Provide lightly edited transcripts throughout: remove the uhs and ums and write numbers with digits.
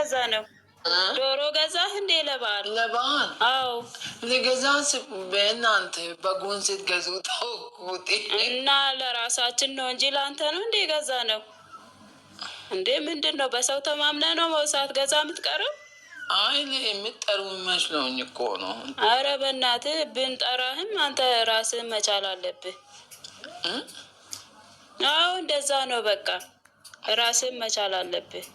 ልትገዛ ነው? ዶሮ ገዛህ እንዴ ለበዓል? ለበዓል? አዎ ልገዛ በእናንተ በጉን ስትገዙ ተውኩት እና ለራሳችን ነው እንጂ ለአንተ ነው እንዴ ገዛ ነው እንዴ? ምንድን ነው በሰው ተማምነ ነው መውሳት ገዛ የምትቀረው? አይ የምጠሩ መስሎኝ እኮ ነው። አረ በእናትህ ብንጠራህም አንተ ራስህን መቻል አለብህ። አዎ እንደዛ ነው። በቃ ራስህን መቻል አለብህ።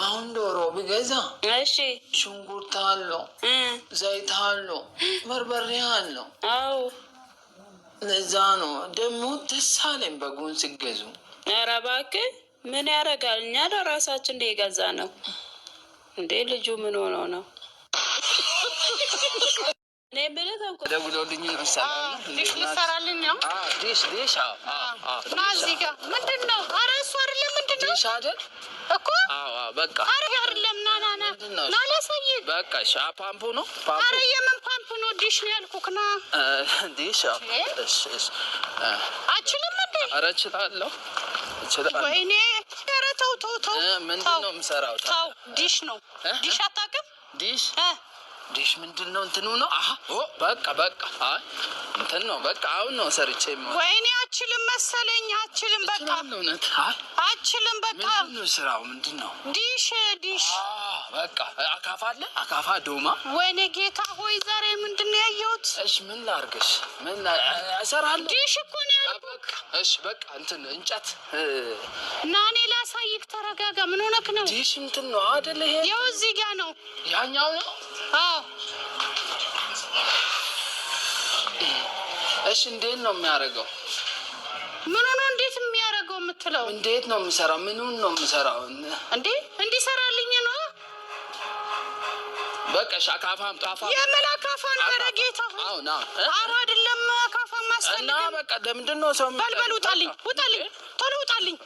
አሁን ዶሮ ቢገዛ እሺ፣ ሽንኩርት አለው፣ ዘይት አለው፣ በርበሬ አለው። አዎ ለዛ ነው ደግሞ ደስ አለኝ በጉን ሲገዙ። ኧረ እባክህ ምን ያደርጋል? እኛ ለራሳችን እንደ የገዛ ነው እንዴ። ልጁ ምን ሆኖ ነው? እኔ ብለህ ተንኮ ደውሎልኝ ነው ዲሽ ሊሰራልኝ ነው። ዲሽ ና እዚህ ጋር ምንድን ነው? ኧረ እሱ አይደለም ምንድን ነው ዲሽ አይደል እኮ። በቃ ኧረ አይደለም። ና ላሳይህ። በቃ ፓምፑ ነው። ኧረ የምን ፓምፕ ነው? ዲሽ ነው ያልኩህ። ና ዲሽ። አችልም እንዴ? ኧረ እችላለሁ። ወይኔ ኧረ ተው። ምንድን ነው የምሰራው? ተው ዲሽ ነው። ዲሽ አታውቅም? ዲሽ ምንድን ነው? እንትኑ ነው። በቃ አይ እንትን ነው። በቃ አሁን ነው ሰርቼ። ወይኔ አችልም መሰለኝ። አችልም በቃ እውነት አችልም በቃ። ምንድን ነው ስራው? ምንድን ነው? ዲሽ በቃ አካፋ አለ። አካፋ ዶማ። ወይኔ ጌታ ሆይ ዛሬ ምንድን ነው ያየሁት? እሺ ምን ላድርግሽ? እሰራለሁ። ዲሽ እኮ ነው ያልኩህ። እሺ በቃ እንትን እንጨት እና እኔ ላሳይክ። ተረጋጋ። ምን ሆነክ ነው? ዲሽ እንትን ነው አይደል? ይሄ ያው እዚህ ጋር ነው። ያኛው ነው። እሺ እንዴት ነው የሚያደርገው? ምን ነው እንዴት የሚያደርገው የምትለው? እንዴት ነው የምሰራው? ምኑን ነው የምሰራው? እንዴ እንዲሰራልኝ ነው። በቃ አካፋ አምጣፋ። የምን አካፋ ነው? ኧረ ጌታ አሁን ኧረ አይደለም አካፋ ማስፈልግ እና በቃ ለምንድን ነው ሰው በልበል። ውጣልኝ፣ ቶሎ ውጣልኝ።